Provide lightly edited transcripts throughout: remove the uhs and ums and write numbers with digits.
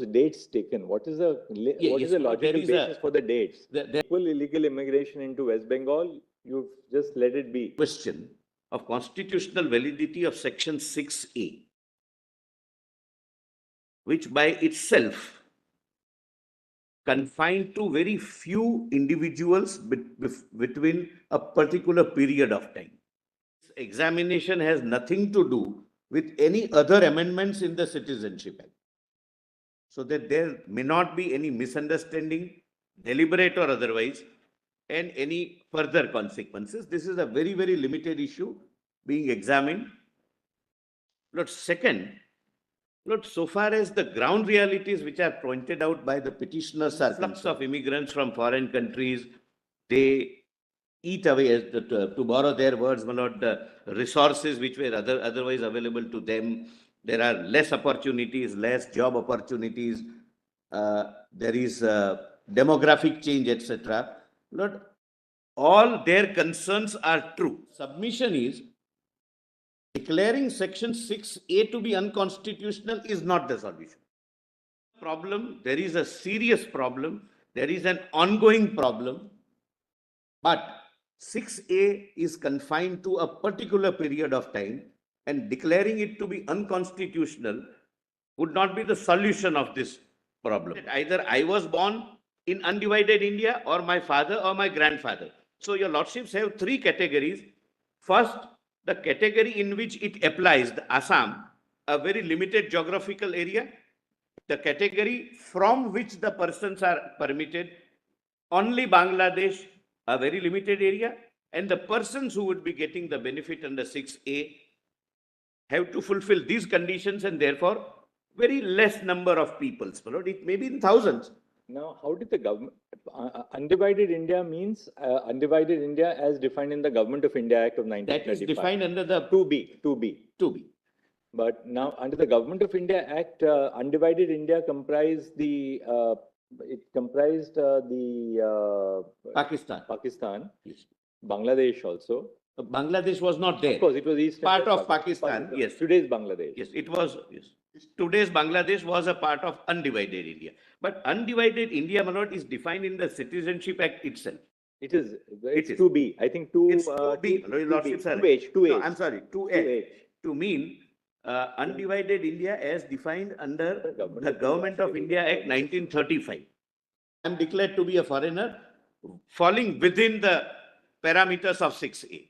dates taken? What is the logical basis for the dates? Equal illegal immigration into West Bengal, you've just let it be. Question of constitutional validity of Section 6A, which by itself confined to very few individuals between a particular period of time. This examination has nothing to do with any other amendments in the Citizenship Act. So that there may not be any misunderstanding, deliberate or otherwise, and any further consequences. This is a very, very limited issue being examined. Lord, second, Lord, so far as the ground realities which are pointed out by the petitioners are flux of immigrants from foreign countries, they eat away, as to borrow their words, my Lord, the resources which were otherwise available to them. There are less opportunities, less job opportunities. There is demographic change, etc. Lord, all their concerns are true. Submission is declaring Section 6A to be unconstitutional is not the solution. Problem, there is a serious problem. There is an ongoing problem. But 6A is confined to a particular period of time, and declaring it to be unconstitutional would not be the solution of this problem. Either I was born in undivided India or my father or my grandfather. So your lordships have three categories. First, the category in which it applies, the Assam, a very limited geographical area. The category from which the persons are permitted, only Bangladesh, a very limited area, and the persons who would be getting the benefit under 6A have to fulfill these conditions, and therefore very less number of people. It may be in thousands. Now, how did the government, undivided India means undivided India as defined in the Government of India Act of 1935. That is defined under the 2B. But now under the Government of India Act, undivided India comprised Pakistan, yes. Bangladesh also. Bangladesh was not there. Of course, it was East part of Pakistan. Yes. Today's Bangladesh. Yes, it was. Yes. Today's Bangladesh was a part of undivided India. But undivided India, my lord, is defined in the Citizenship Act itself. It is. It's 2B. I think 2. It's 2B. 2H. No, I'm sorry. 2H. To mean undivided India as defined under the Government of India Act 1935. I am declared to be a foreigner falling within the parameters of 6A.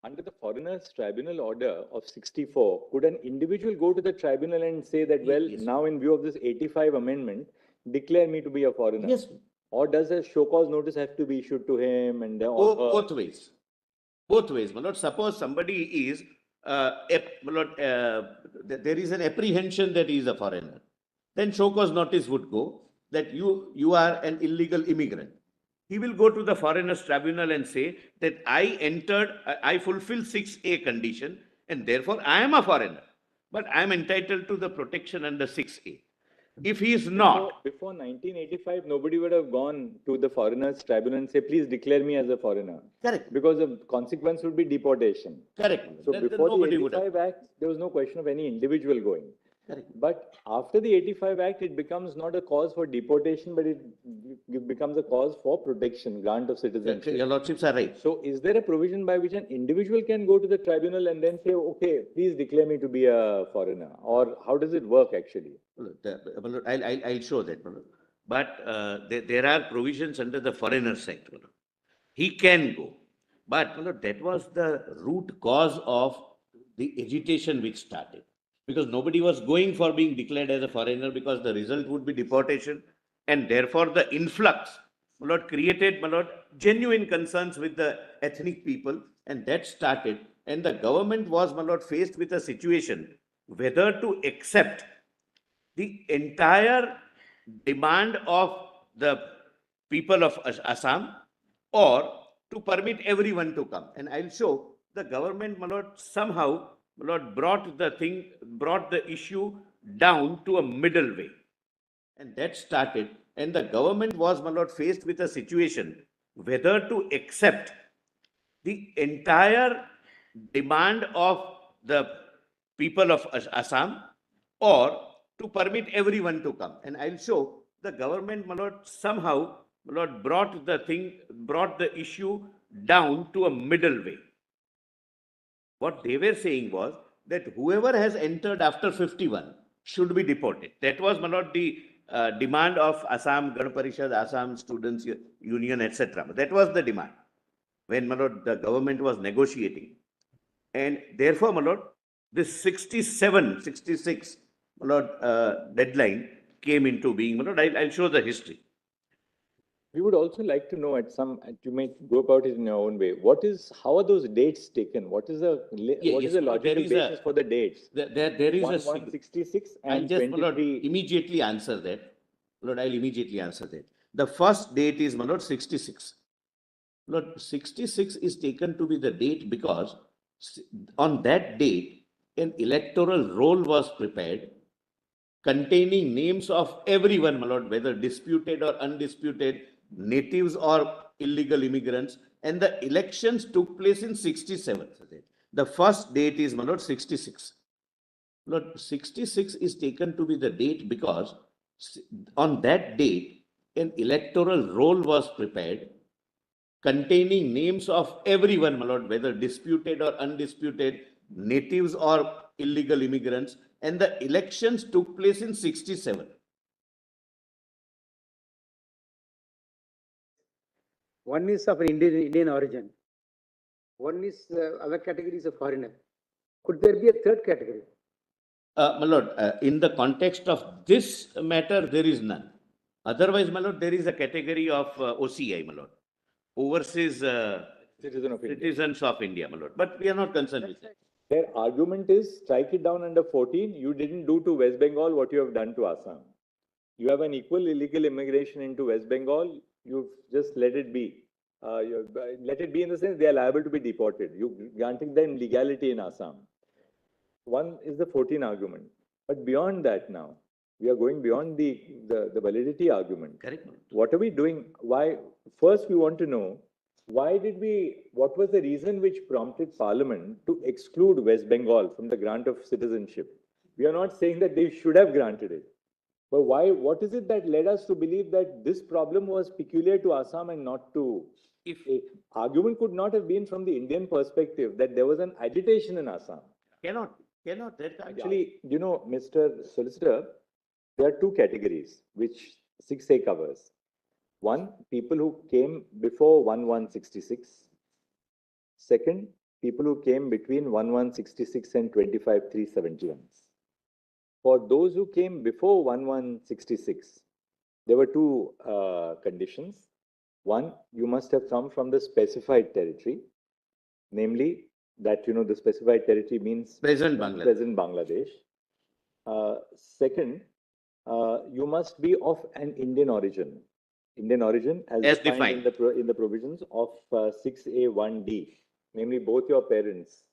Under the Foreigners Tribunal Order of 64, could an individual go to the tribunal and say that, well, yes, now in view of this 85 amendment, declare me to be a foreigner? Yes. Or does a show cause notice have to be issued to him? And both ways. Both ways. My lord, suppose somebody is, there is an apprehension that he is a foreigner. Then show cause notice would go that you are an illegal immigrant. He will go to the Foreigners Tribunal and say that I fulfill 6A condition, and therefore I am a foreigner, but I am entitled to the protection under 6A. If he is not. Before 1985, nobody would have gone to the Foreigners Tribunal and say, please declare me as a foreigner. Correct. Because the consequence would be deportation. Correct. So before the 85 Act, there was no question of any individual going. Correct. But after the 85 Act, it becomes not a cause for deportation, but it becomes a cause for protection, grant of citizenship. Your lordships are right. So is there a provision by which an individual can go to the tribunal and then say, okay, please declare me to be a foreigner? Or how does it work actually? I'll show that. But there are provisions under the Foreigners Act. He can go. But that was the root cause of the agitation which started. Because nobody was going for being declared as a foreigner, because the result would be deportation, and therefore the influx, my lord, created, my lord, genuine concerns with the ethnic people, and that started. And the government was, my lord, faced with a situation whether to accept the entire demand of the people of Assam or to permit everyone to come. And I'll show the government, my lord, somehow, my lord, brought the issue down to a middle way. And that started, and the government was, my lord, faced with a situation whether to accept the entire demand of the people of Assam or to permit everyone to come. And I'll show the government, my lord, somehow, my lord, brought the issue down to a middle way. What they were saying was that whoever has entered after 51 should be deported. That was, my lord, the demand of Assam Gan Parishad, Assam Students Union, etc. That was the demand when, my lord, the government was negotiating. And therefore, my lord, this 66, my lord, deadline came into being. My lord, I'll show the history. We would also like to know you may go about it in your own way. How are those dates taken? What is the logical basis for the dates? There is 166 and I'll just, 23. my lord, immediately answer that. Lord, I'll immediately answer that. The first date is, my lord, 66. Lord, 66 is taken to be the date because on that date, an electoral roll was prepared containing names of everyone, my lord, whether disputed or undisputed, natives or illegal immigrants, and the elections took place in 67. The first date is, my lord, 66. Lord, 66 is taken to be the date because on that date, an electoral roll was prepared containing names of everyone, my lord, whether disputed or undisputed, natives or illegal immigrants, and the elections took place in 67. One is of Indian origin. One is other categories of foreigner. Could there be a third category? My lord, in the context of this matter, there is none. Otherwise, my lord, there is a category of OCI, my lord, overseas citizens of India, my lord. But we are not concerned with that. Their argument is strike it down under 14. You didn't do to West Bengal what you have done to Assam. You have an equal illegal immigration into West Bengal. You've just let it be. Let it be in the sense they are liable to be deported. You granting them legality in Assam. One is the 14 argument. But beyond that now, we are going beyond the validity argument. Correct. What are we doing? Why? First, we want to know what was the reason which prompted Parliament to exclude West Bengal from the grant of citizenship? We are not saying that they should have granted it. But why? What is it that led us to believe that this problem was peculiar to Assam and not to? If argument could not have been from the Indian perspective that there was an agitation in Assam. Cannot. Actually, you know, Mr. Solicitor, there are two categories which 6A covers. One, people who came before 1166. Second, people who came between 1166 and 25,371. For those who came before 1166, there were two conditions. One, you must have come from the specified territory, namely that, you know, the specified territory means Present Bangladesh. Second, you must be of an Indian origin. Indian origin as defined in the provisions of 6A1D, namely both your parents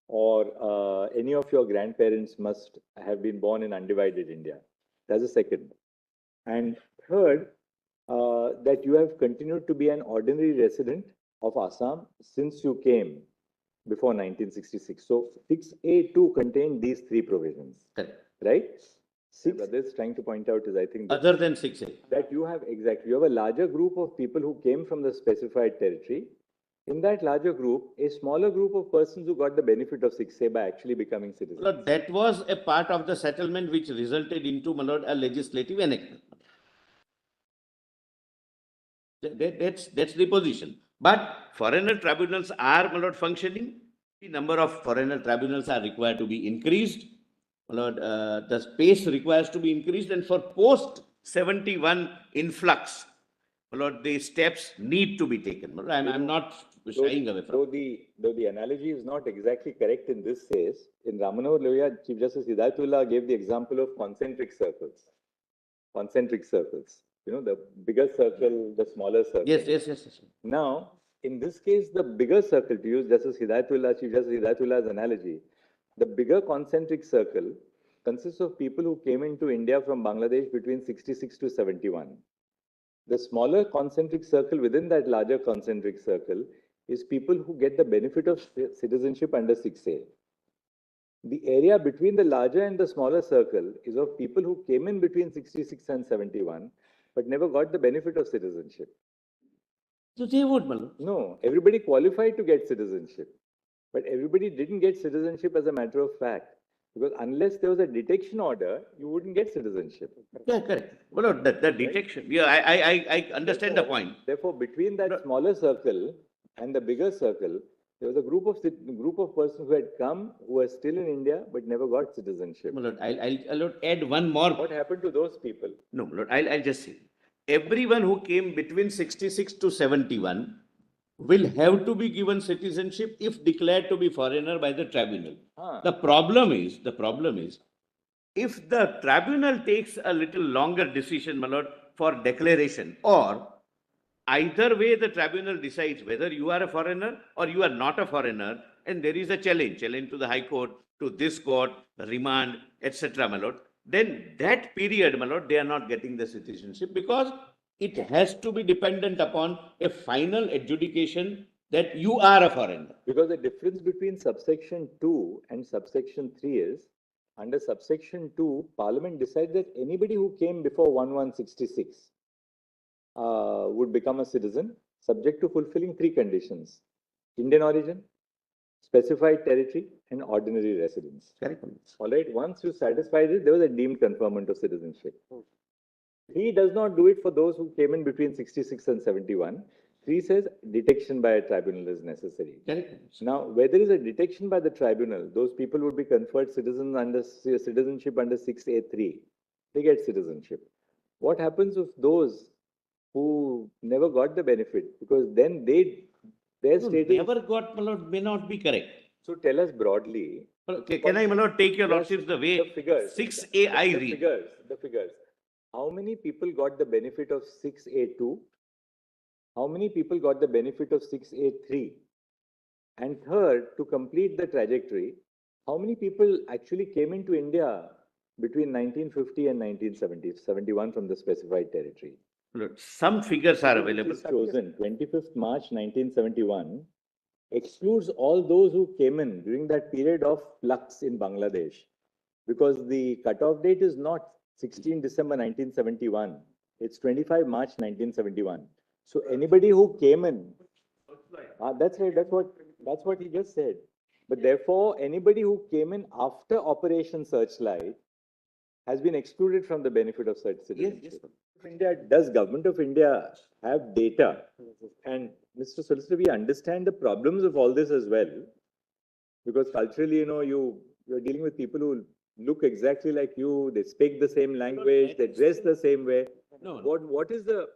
or any of your grandparents must have been born in undivided India. That's the second. And third, that you have continued to be an ordinary resident of Assam since you came before 1966. So 6A2 contained these three provisions. Correct. Right? Others trying to point out is, I think, other than 6A. That you have a larger group of people who came from the specified territory. In that larger group, a smaller group of persons who got the benefit of 6A by actually becoming citizens. Lord, that was a part of the settlement which resulted into, my lord, a legislative enactment. That's the position. But foreigner tribunals are, my lord, functioning. The number of foreigner tribunals are required to be increased. My lord, the space requires to be increased, and for post 71 influx, my lord, the steps need to be taken. I'm not shying away from. Though the analogy is not exactly correct in this case, in Ramanohar Lohia, Chief Justice Hidayatullah gave the example of concentric circles. Concentric circles. You know, the bigger circle, the smaller circle. Yes. Now, in this case, the bigger circle, to use Justice Hidayatullah, Chief Justice Hidayatullah's analogy, the bigger concentric circle consists of people who came into India from Bangladesh between 66 to 71. The smaller concentric circle within that larger concentric circle is people who get the benefit of citizenship under 6A. The area between the larger and the smaller circle is of people who came in between 66 and 71, but never got the benefit of citizenship. So they would, my lord. No, everybody qualified to get citizenship, but everybody didn't get citizenship as a matter of fact. Because unless there was a detection order, you wouldn't get citizenship. Yeah, correct. Well, no, the detection, yeah, I understand the point. Therefore, between that smaller circle and the bigger circle, there was a group of persons who had come, who were still in India, but never got citizenship. My lord, I'll add one more. What happened to those people? No, my lord, I'll just say, everyone who came between 66 to 71 will have to be given citizenship if declared to be foreigner by the tribunal. The problem is, if the tribunal takes a little longer decision, my lord, for declaration, or either way the tribunal decides whether you are a foreigner or you are not a foreigner, and there is a challenge to the High Court, to this court, remand, etc., my lord, then that period, my lord, they are not getting the citizenship because it has to be dependent upon a final adjudication that you are a foreigner. Because the difference between subsection 2 and subsection 3 is, under subsection 2, Parliament decided that anybody who came before 1166 would become a citizen, subject to fulfilling 3 conditions: Indian origin, specified territory, and ordinary residence. Correct. All right, once you satisfied it, there was a deemed conferment of citizenship. 3 does not do it for those who came in between 66 and 71. 3 says detection by a tribunal is necessary. Correct. Now, where there is a detection by the tribunal, those people would be conferred citizenship under 6A3. They get citizenship. What happens with those who never got the benefit? Because then their status... Never got, my lord, may not be correct. So tell us broadly. Okay, can I, my lord, take your lordship the way The figures. 6A I read? The figures. How many people got the benefit of 6A2? How many people got the benefit of 6A3? And third, to complete the trajectory, how many people actually came into India between 1950 and 1971 from the specified territory? Look, some figures are available. Chosen 25th March 1971 excludes all those who came in during that period of flux in Bangladesh, because the cutoff date is not 16 December 1971, it's 25 March 1971. So anybody who came in, that's right, that's what he just said. But therefore, anybody who came in after Operation Searchlight has been excluded from the benefit of such citizenship. Does Government of India have data? And Mr. Solicitor, we understand the problems of all this as well, because culturally, you're dealing with people who look exactly like you, they speak the same language, they dress the same way. No. What is the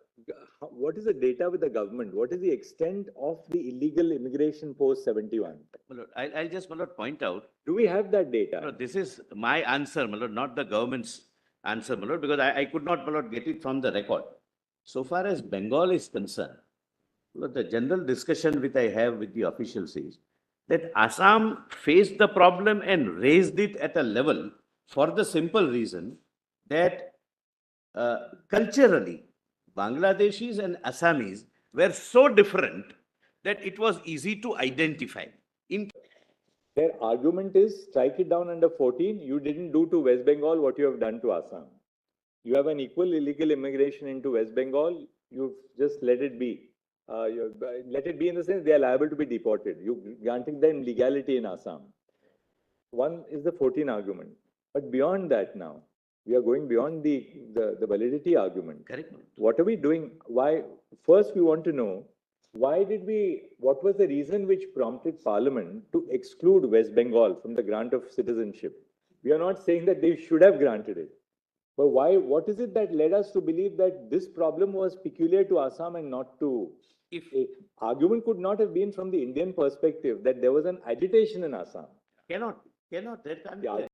data with the government? What is the extent of the illegal immigration post 71? My lord, I'll just, my lord, point out. Do we have that data? No, this is my answer, my lord, not the government's answer, my lord, because I could not, my lord, get it from the record. So far as Bengal is concerned, my lord, the general discussion which I have with the officials is that Assam faced the problem and raised it at a level for the simple reason that culturally, Bangladeshis and Assamese were so different that it was easy to identify. Their argument is, strike it down under 14, you didn't do to West Bengal what you have done to Assam. You have an equal illegal immigration into West Bengal, you've just let it be. Let it be in the sense they are liable to be deported. You're granting them legality in Assam. One is the 14 argument. But beyond that now, we are going beyond the validity argument. Correct. What are we doing? Why? First, we want to know, what was the reason which prompted Parliament to exclude West Bengal from the grant of citizenship? We are not saying that they should have granted it. But why? What is it that led us to believe that this problem was peculiar to Assam and not to... Argument could not have been from the Indian perspective that there was an agitation in Assam. Cannot. That can't be.